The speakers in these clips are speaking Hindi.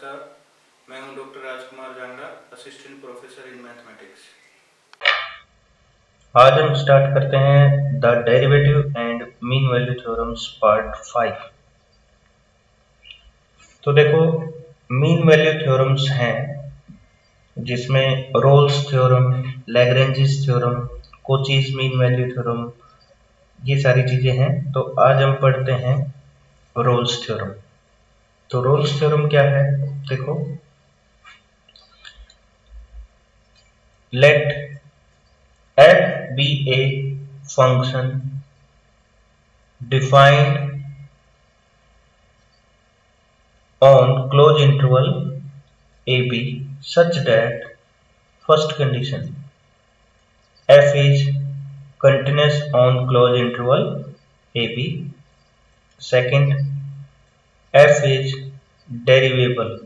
नमस्कार, मैं हूं doctor Rajkumar Jangra, assistant professor in mathematics. आज हम स्टार्ट करते हैं the derivative and mean value theorems part 5। तो देखो, मीन वैल्यू थ्योरम्स हैं जिसमें Rolle's theorem, Lagrange's theorem, Cauchy's mean value theorem, ये सारी चीजें हैं। तो आज हम पढ़ते हैं रोल्स थ्योरम। तो रोल्स थ्योरम क्या है? देखो, let f be a function defined on closed interval ab such that first condition f is continuous on closed interval ab, second f is derivable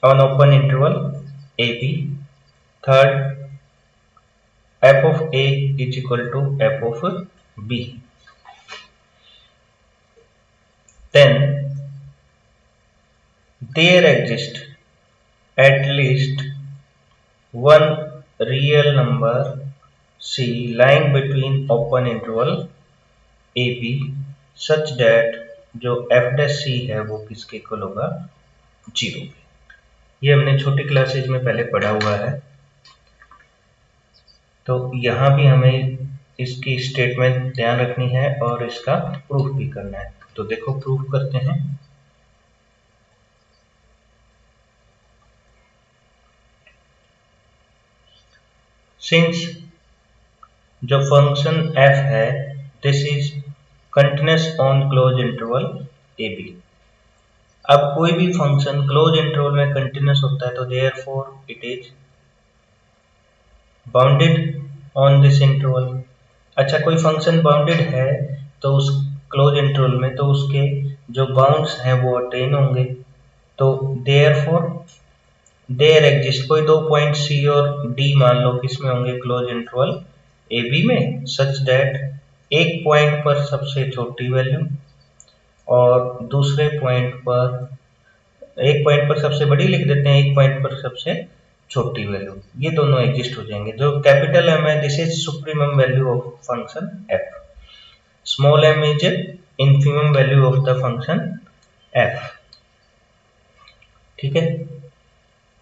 on open interval ab, third f of a is equal to f of b, then there exists at least one real number c lying between open interval ab such that जो f dash c है वो किसके इक्वल होगा? 0। ये हमने छोटी क्लासेज में पहले पढ़ा हुआ है। तो यहाँ भी हमें इसकी स्टेटमेंट ध्यान रखनी है और इसका प्रूफ भी करना है। तो देखो, प्रूफ करते हैं। सिंस जो फंक्शन f है this is continuous on close interval ab। अब कोई भी फंक्शन क्लोज इंटरवल में कंटिन्यूअस होता है तो therefore it is bounded on this interval. अच्छा, कोई फंक्शन बाउंडेड है तो उस क्लोज इंटरवल में तो उसके जो बाउंड्स हैं वो अटेन होंगे। तो देयरफॉर देयर एग्जिस्ट कोई दो पॉइंट सी और डी मान लो किसमें होंगे? क्लोज इंटरवल ए बी में, सच दैट एक पॉइंट पर सबसे छोटी वैल्यू और दूसरे पॉइंट पर, एक पॉइंट पर सबसे बड़ी लिख देते हैं, एक पॉइंट पर सबसे छोटी वैल्यू, ये दोनों एग्जिस्ट हो जाएंगे। जो कैपिटल एम है this is supremum value of function F, small M is infimum value of the function F. ठीक है,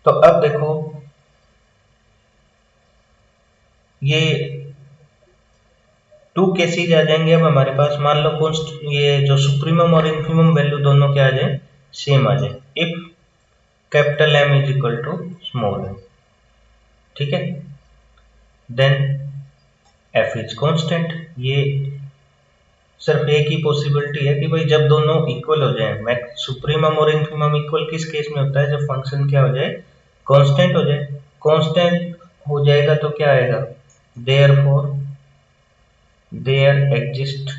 तो अब देखो ये टू केसेज आ जाएंगे अब हमारे पास। मान लो ये जो सुप्रीमम और इन्फीमम वैल्यू दोनों क्या आ जाए? सेम आ जाए। If capital M is equal to small M, ठीक है, देन एफ इज कांस्टेंट। ये सिर्फ एक ही पॉसिबिलिटी है कि भाई जब दोनों इक्वल हो जाए, सुप्रीमम और इन्फीमम इक्वल किस केस में होता है? जब फंक्शन क्या हो जाए? कांस्टेंट हो जाए। कांस्टेंट हो जाएगा तो क्या आएगा? Therefore there exist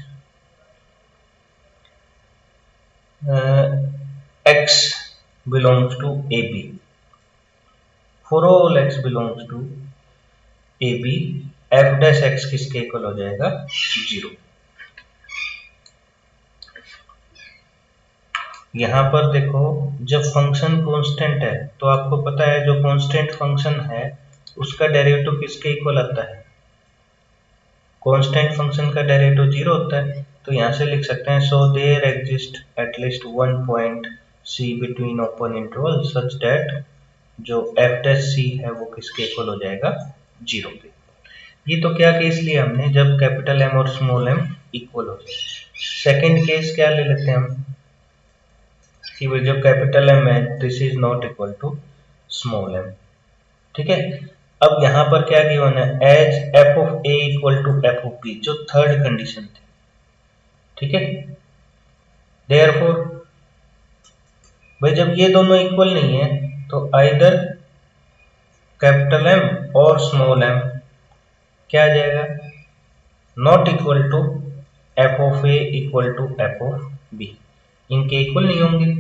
x belongs to AB. For all x belongs to AB, f dash x किसके इक्वल हो जाएगा? 0। यहां पर देखो, जब फंक्शन कांस्टेंट है तो आपको पता है जो कांस्टेंट फंक्शन है उसका डेरिवेटिव किसके इक्वल आता है? कांस्टेंट फंक्शन का डेरिवेटिव 0 होता है। तो यहां से लिख सकते हैं so there exist at least one point c between open interval such that जो f डैश c है वो किसके इक्वल हो जाएगा? 0 के। ये तो क्या केस लिया हमने? जब कैपिटल M और स्मॉल m इक्वल हो जाए। सेकंड केस क्या ले लेते हैं हम कि भाई जब कैपिटल M है this is not equal to small m, ठीक है। अब यहां पर क्या गिवन है? As f of a equal to f of b, जो थर्ड कंडीशन थी, ठीक है। देयरफॉर भाई जब ये दोनों इक्वल नहीं है तो आइदर कैपिटल M और स्मॉल m क्या आ जाएगा? Not equal to f of a equal to f of b, इनके इक्वल नहीं होंगे,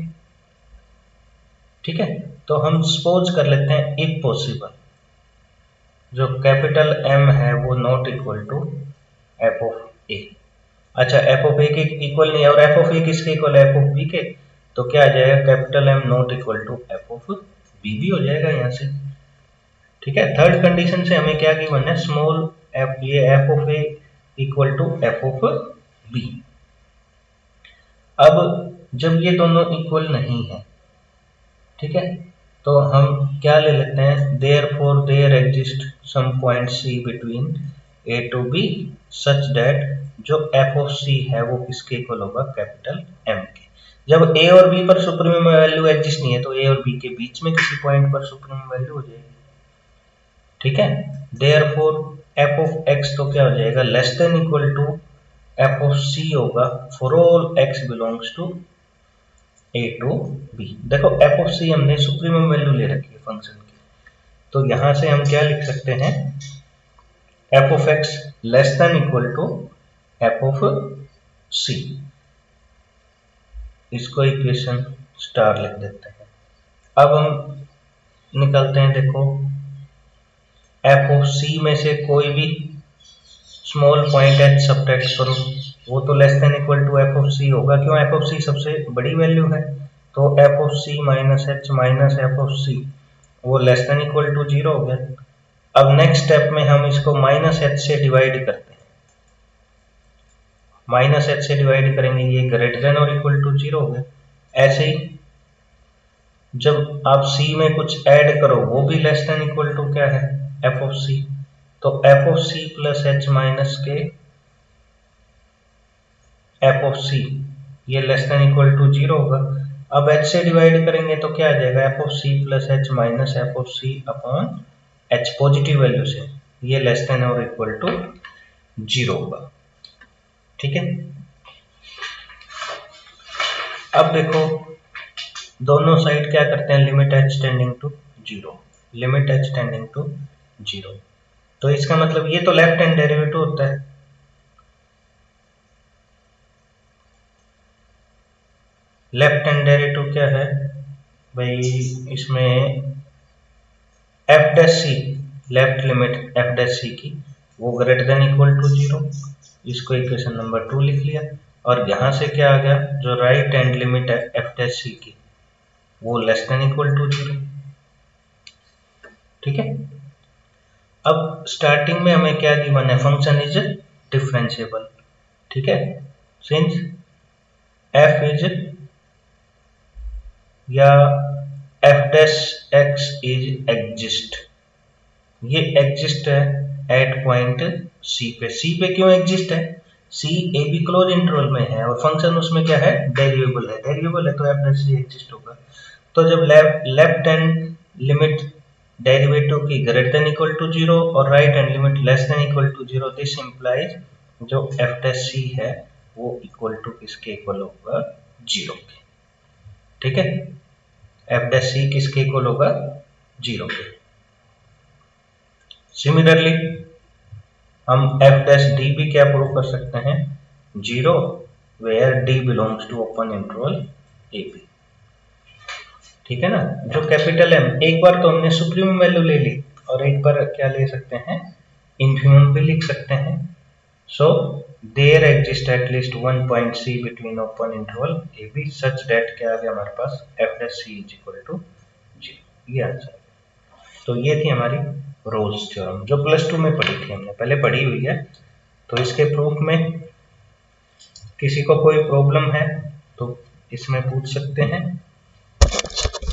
ठीक है। तो हम सपोज कर लेते हैं इफ पॉसिबल जो कैपिटल M है वो not equal to f of a, अच्छा एफ ऑफ ए के इक्वल नहीं है, और एफ ऑफ ए किसके इक्वल है? एफ ऑफ बी के। तो क्या आ जाएगा? Capital M not equal to F of b भी हो जाएगा यहाँ से। ठीक है, थर्ड कंडीशन से हमें क्या गिवन है? स्मॉल एफ, ये f of a equal to F of b. अब जब ये दोनों इक्वल नहीं है, ठीक है, तो हम क्या ले लेते हैं? There for there exist some point C between a to b such that जो एफ ऑफ सी है वो किसके इक्वल होगा? कैपिटल एम के। जब ए और बी पर सुप्रीमम वैल्यू एग्जिस्ट नहीं है तो ए और बी के बीच में किसी पॉइंट पर सुप्रीमम वैल्यू हो जाएगी। ठीक है, therefore F of x तो क्या हो जाएगा? Less than equal to F of सी होगा for all X belongs to A to B. देखो एफ ऑफ सी हमने सुप्रीमम वैल्यू ले रखी है फंक्शन की, तो यहां से हम क्या लिख सकते हैं? F of X less than equal to F of C. इसको इक्वेशन स्टार लिख देते हैं। अब हम निकालते हैं, देखो एफ ऑफ सी में से कोई भी स्मॉल पॉइंट एच सब्ट्रैक्ट करो, वो तो less than equal to F of सी होगा। क्यों? एफ ऑफ सी सबसे बड़ी वैल्यू है, तो F of C minus H minus F of C वो लेस देन इक्वल टू 0 हो गया। अब नेक्स्ट स्टेप में हम इसको माइनस एच से डिवाइड करते हैं। माइनस एच से डिवाइड करेंगे, ये ग्रेटर देन और इक्वल टू 0 हो गया। ऐसे ही जब आप सी में कुछ ऐड करो वो भी लेस देन इक्वल टू क्या है? F of c. तो F of c plus h minus के एफ ऑफ सी ये लेस देन इक्वल टू 0 होगा। अब एच से डिवाइड करेंगे तो क्या आ जाएगा? F of c plus h minus F of c upon h positive value से, ये लेस देन और इक्वल टू 0 होगा। ठीक है, अब देखो दोनों साइड क्या करते हैं? Limit h tending to 0, limit h tending to 0। तो इसका मतलब ये तो लेफ्ट हैंड डेरिवेटिव होता है। लेफ्ट हैंड डेरिवेटिव क्या है भाई? इसमें एफ डैश सी, left limit f dash c की वो ग्रेटर देन इक्वल टू 0, इसको इक्वेशन नंबर 2 लिख लिया। और यहां से क्या आ गया? जो राइट हैंड लिमिट है एफ डैश सी की वो लेस देन इक्वल टू 0। ठीक है, अब स्टार्टिंग में हमें क्या गिवन है? Function is differentiable. ठीक है, सिंस एफ इज या F dash x is exist, ये एग्जिस्ट है एट पॉइंट सी पे। सी पे क्यों एग्जिस्ट है? सी ए बी क्लोज इंटरवल में है और फंक्शन उसमें क्या है? डेरिवेबल है। डेरिवेबल है तो एफ डैश सी एग्जिस्ट होगा। तो जब लेफ्ट हैंड लिमिट डेरिवेटिव की ग्रेटर देन इक्वल टू 0 और right hand limit less than equal to 0, this implies जो एफ डैश सी है वो इक्वल टू किसके इक्वल होगा? 0 के। ठीक है, एफ डैश सी किसके इक्वल होगा? 0 के। सिमिलरली हम एफ डैश डी भी क्या प्रूव कर सकते हैं? 0 where d belongs to open interval A b. ठीक है ना, जो कैपिटल एम, एक बार तो हमने सुप्रीम वैल्यू ले ली और एक बार क्या ले सकते हैं? इन्फिमम भी लिख सकते हैं। So there exist at least one point C between open interval A B such that क्या आ गया हमारे पास? F dash C is equal to 0, ये आंसर। तो ये थी हमारी रोल्स थ्योरम जो प्लस 2 में पढ़ी थी, हमने पहले पढ़ी हुई है। तो इसके प्रूफ में किसी को कोई प्रॉब्लम है तो इसमें पूछ सकते हैं।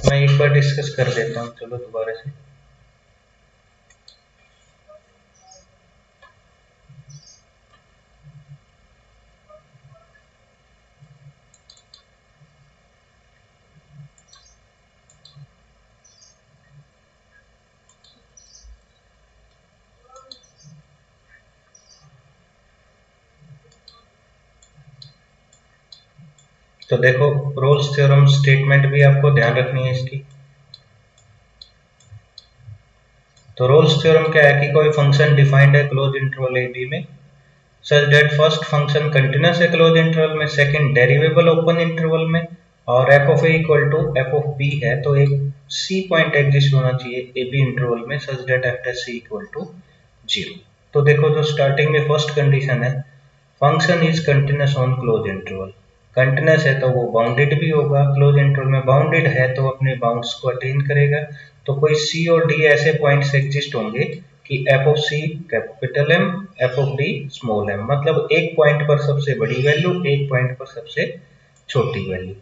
मैं एक बार डिस्कस कर देता हूँ, चलो दोबारा से। तो देखो रोल्स थ्योरम स्टेटमेंट भी आपको ध्यान रखनी है इसकी। तो रोल्स थ्योरम क्या है कि कोई फंक्शन डिफाइंड है क्लोज इंटरवल ए बी में such that first function continuous है क्लोज इंटरवल में, सेकंड डेरिवेबल ओपन इंटरवल में, और F of a equal to F of b है तो एक सी पॉइंट एग्जिस्ट होना चाहिए ए बी इंटरवल में such that f dash c equal to 0। तो देखो जो स्टार्टिंग में फर्स्ट कंडीशन है, function is continuous on close interval. Continuous है तो वो बाउंडेड भी होगा, क्लोज इंटरवल में बाउंडेड है तो अपने बाउंड्स को अटेन करेगा। तो कोई सी और डी ऐसे पॉइंट्स एग्जिस्ट होंगे कि f of c capital M, f of d small m, मतलब एक पॉइंट पर सबसे बड़ी वैल्यू, एक पॉइंट पर सबसे छोटी वैल्यू।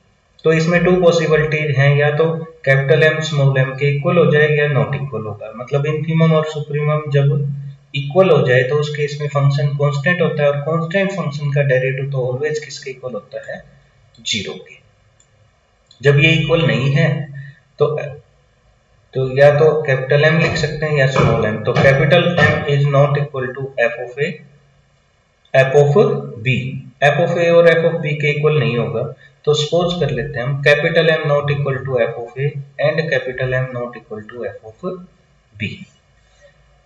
तो इसमें टू पॉसिबिलिटीज हैं, या तो कैपिटल एम स्मॉल एम के इक्वल हो जाए या नॉट इक्वल होगा। मतलब इनफीमम और सुप्रीमम जब इक्वल हो जाए तो उस केस में फंक्शन कांस्टेंट होता है, और कांस्टेंट फंक्शन का डेरिवेटिव तो ऑलवेज किसके इक्वल होता है, जीरो के। जब ये इक्वल नहीं है तो या तो कैपिटल एम लिख सकते हैं या स्मॉल एम। तो capital M is not equal to F of A, F of B. F of A और एफ ऑफ बी के इक्वल नहीं होगा। तो सपोज कर लेते हैं हम capital M not equal to F of A and capital M not equal to F of B.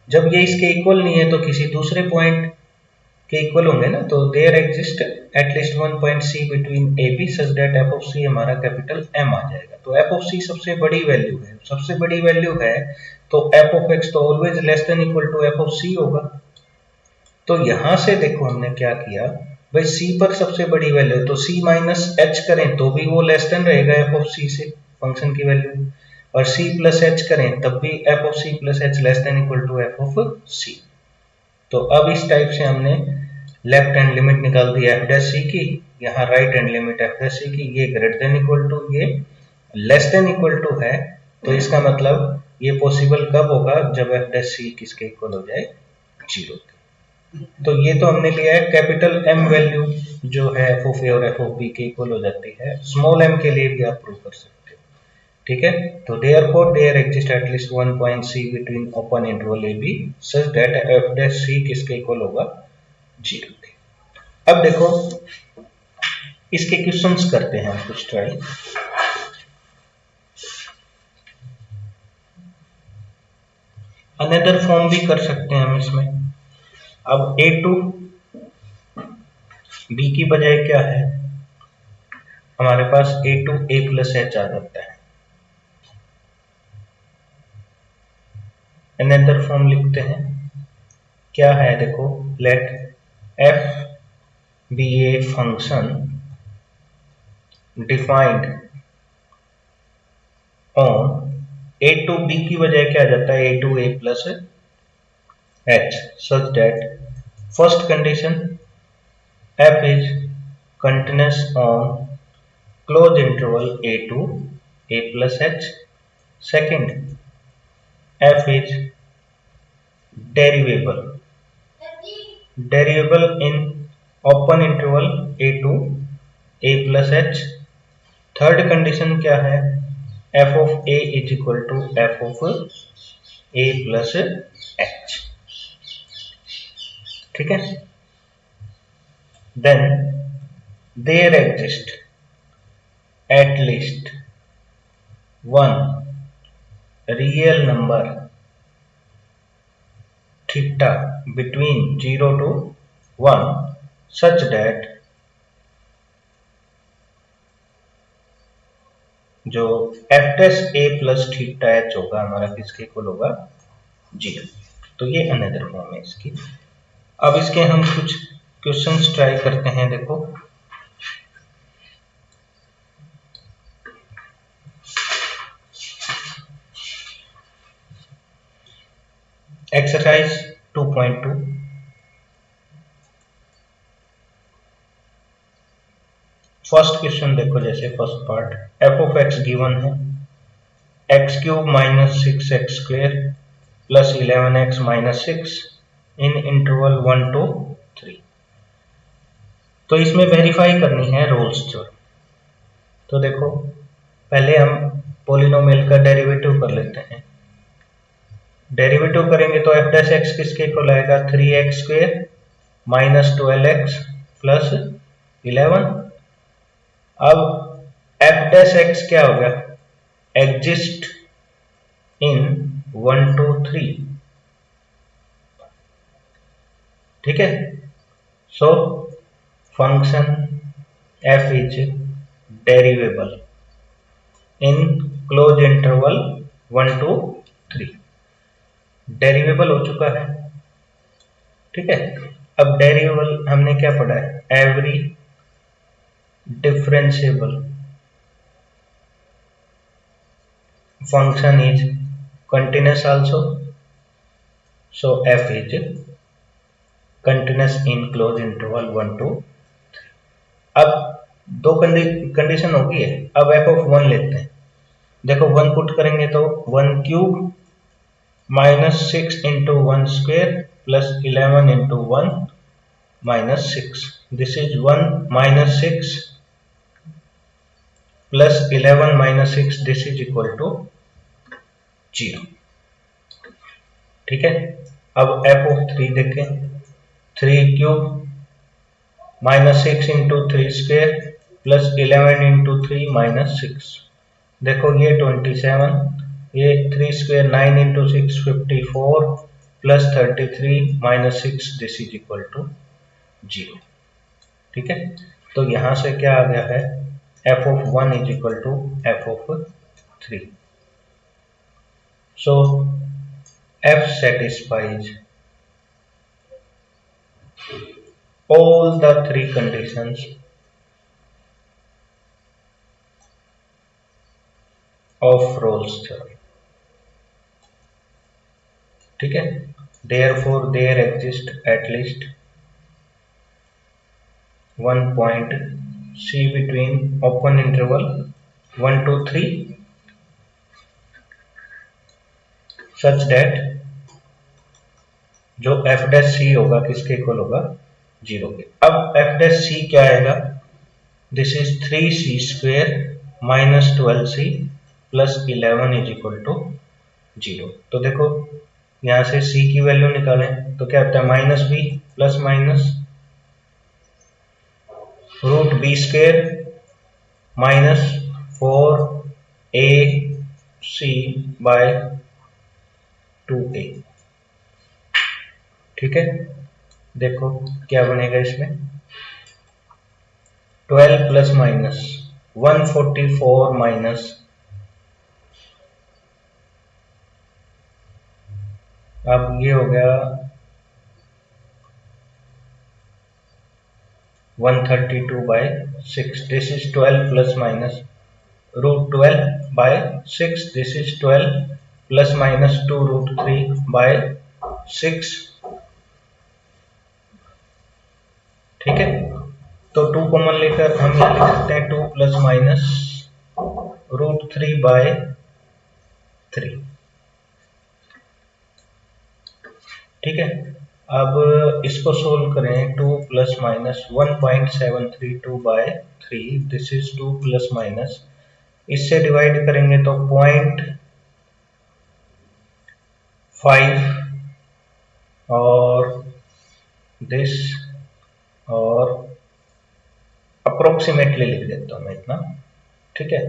जब ये इसके इक्वल नहीं है तो किसी दूसरे पॉइंट के इक्वल होंगे ना, तो there exist at least one point C between a B such that f of c हमारा कैपिटल एम आ जाएगा। तो एफ ऑफ सी सबसे बड़ी वैल्यू है, सबसे बड़ी वैल्यू है तो एफ ऑफ एक्स तो always less than equal to F of सी होगा। तो यहां से देखो हमने क्या किया भाई, सी पर सबसे बड़ी वैल्यू तो सी माइनस एच करें तो भी वो लेस देन रहेगा एफ ऑफ सी से, फंक्शन की वैल्यू, और c प्लस एच करें तब भी f of c plus h less than equal to F of c. तो अब इस टाइप से हमने लेफ्ट हैंड लिमिट निकाल दी एफ डैश सी की, यहाँ right hand limit f dash c की, ये ग्रेटर देन इक्वल टू, ये लेस देन इक्वल टू है। तो इसका मतलब ये पॉसिबल कब होगा, जब एफ डैश सी किसके इक्वल हो जाए, जीरो के। तो ये तो हमने लिया है कैपिटल एम वैल्यू जो है एफ ऑफ ए और एफ ऑफ बी के इक्वल हो जाती है। स्मॉल एम के लिए भी आप प्रूव कर सकते हो, ठीक है। तो therefore there exists at least one point c between open interval a b such that f dash c किसके इक्वल होगा, जीरो के। अब देखो इसके क्वेश्चंस करते हैं हम कुछ ट्राई। अनदर फॉर्म भी कर सकते हैं हम इसमें। अब a टू b की बजाय क्या है, हमारे पास a to a plus h आ जाता है। अनदर फॉर्म लिखते हैं, क्या है देखो, let f be a function defined on a to b की बजाय क्या आ जाता है, a to a plus h such that first condition f is continuous on closed interval a to a plus h, second f is derivable in open interval a to a plus h, third condition क्या है, f of a is equal to f of a plus h, ठीक है। then there exist at least one real number theta between 0 to 1 such that जो f dash a plus theta h होगा हमारा किसके इक्वल होगा, जीरो। तो ये अनदर फॉर्म है इसकी। अब इसके हम कुछ क्वेश्चंस ट्राई करते हैं। देखो एक्सरसाइज 2.2, फर्स्ट क्वेश्चन देखो, जैसे first part f of x given है x cube minus 6x square plus 11x minus 6 in interval 1 to 3। तो इसमें वेरीफाई करनी है रोल्स थ्योरम। तो देखो पहले हम पॉलिनोमियल का डेरिवेटिव कर लेते हैं। डेरिवेटिव करेंगे तो f डैश x किसके इक्वल आएगा, 3x square minus 12x plus 11। अब f डैश x क्या होगा, एग्जिस्ट इन 1 to 3, ठीक है। So function f is derivable in closed interval 1 to 3, derivable हो चुका है, ठीक है। अब डेरिवेबल हमने क्या पढ़ा है, every differentiable function is continuous also, so f is continuous in closed interval 1 to। अब दो कंडीशन होगी है, अब f ऑफ 1 लेते हैं। देखो 1 पुट करेंगे तो 1 cube minus 6 into 1 square plus 11 into 1 minus 6, this is 1 minus 6 plus 11 minus 6, this is equal to 0। ठीक है, अब f ऑफ 3 देखें, 3 cube minus 6 into 3 square plus 11 into 3 minus 6, देखो ये 27, ये 3 square 9 into 6 54 plus 33 minus 6, this is equal to 0। ठीक है, तो यहां से क्या आ गया है, f of 1 is equal to f of 3। So f satisfies all the three conditions of Rolle's theorem। ठीक है, therefore there exists at least one point C between open interval 1 to 3 such that जो f डैश c होगा किसके इक्वल होगा, 0 के। अब f डैश c क्या आएगा, this is 3c square minus 12c plus 11 is equal to 0। तो देखो यहां से c की वैल्यू निकालें तो क्या होता है, minus b plus minus root b square minus 4ac by 2a। ठीक है, देखो क्या बनेगा इसमें, 12 प्लस माइनस 144 माइनस, अब ये हो गया 132 by 6, this is 12 plus minus root 12 by 6, this is 12 plus minus 2 root 3 by 6। ठीक है, तो 2 कॉमन लेकर हम यहाँ लिख सकते हैं 2 प्लस माइनस रूट 3 बाय 3। ठीक है, अब इसको सोल्व करें, 2 plus minus 1.732 by 3, this is 2 plus minus, इससे डिवाइड करेंगे तो 0.5 और दिस और अप्रोक्सीमेटली लिख देता हूं मैं इतना। ठीक है,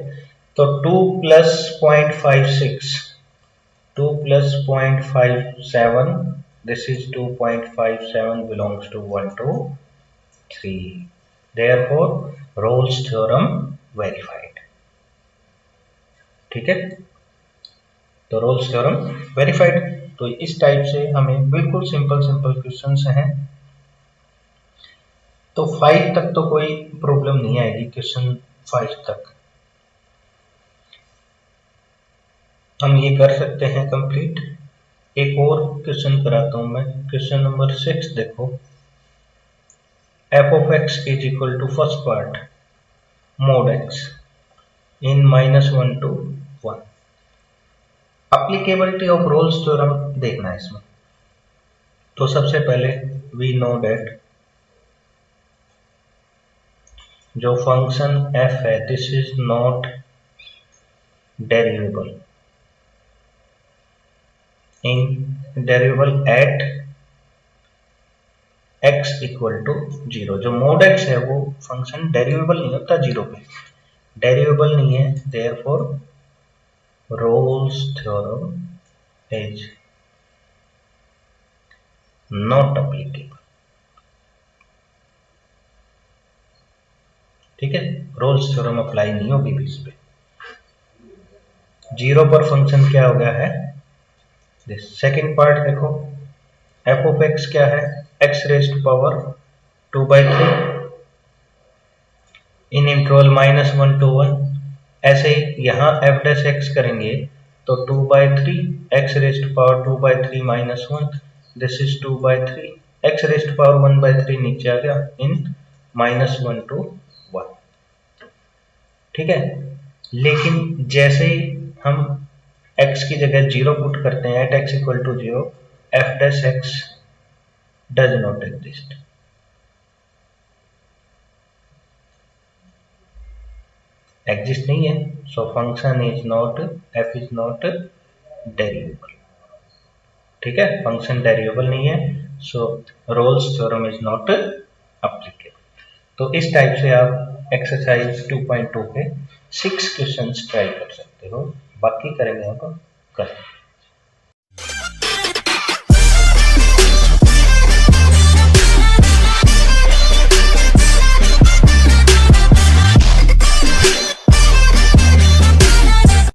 तो 2 plus 0.56, 2 plus 0.57, this is 2.57 belongs to 1 to 3, therefore Rolle's theorem verified। ठीक है, तो Rolle's theorem verified। तो इस टाइप से हमें बिल्कुल सिंपल क्वेश्चंस हैं, तो 5 तक तो कोई प्रॉब्लम नहीं आएगी, क्वेश्चन 5 तक हम ये कर सकते हैं कंप्लीट। एक और क्वेश्चन कराता हूं मैं, क्वेश्चन नंबर 6 देखो, f of x is equal to first part mod x in -1 to 1। Applicability of Rolle's theorem देखना है इसमें। तो सबसे पहले वी नो दैट जो फंक्शन f है, this is not derivable in derivable at x equal to 0। जो मोड x है वो फंक्शन डेरिवेबल नहीं होता 0 पे, डेरिवेबल नहीं है, therefore roles theorem is not applicable. ठीक है, रोल्स थ्योरम अप्लाई नहीं होगी इस पे। 0 पर फंक्शन क्या हो गया है, दिस सेकंड पार्ट देखो, f ऑफ x क्या है, x raised to power 2 by 3 in interval -1 to 1। ऐसे ही यहाँ f dash x करेंगे तो 2 by 3 x raised to power 2 by 3 minus 1, this is 2 by 3 x raised to power 1 by 3 नीचे आ गया इन -1 to 1। ठीक है, लेकिन जैसे ही हम x की जगह 0 पुट करते हैं at x equal to 0, f dash x does not exist। Exist नहीं है, so function is not, f is not derivable. ठीक है, फंक्शन डेरिवेबल नहीं है, so Rolle's theorem is not applicable. तो इस टाइप से आप एक्सरसाइज 2.2 पे 6 क्वेश्चंस ट्राई कर सकते हो, बाकी करेंगे आप कल।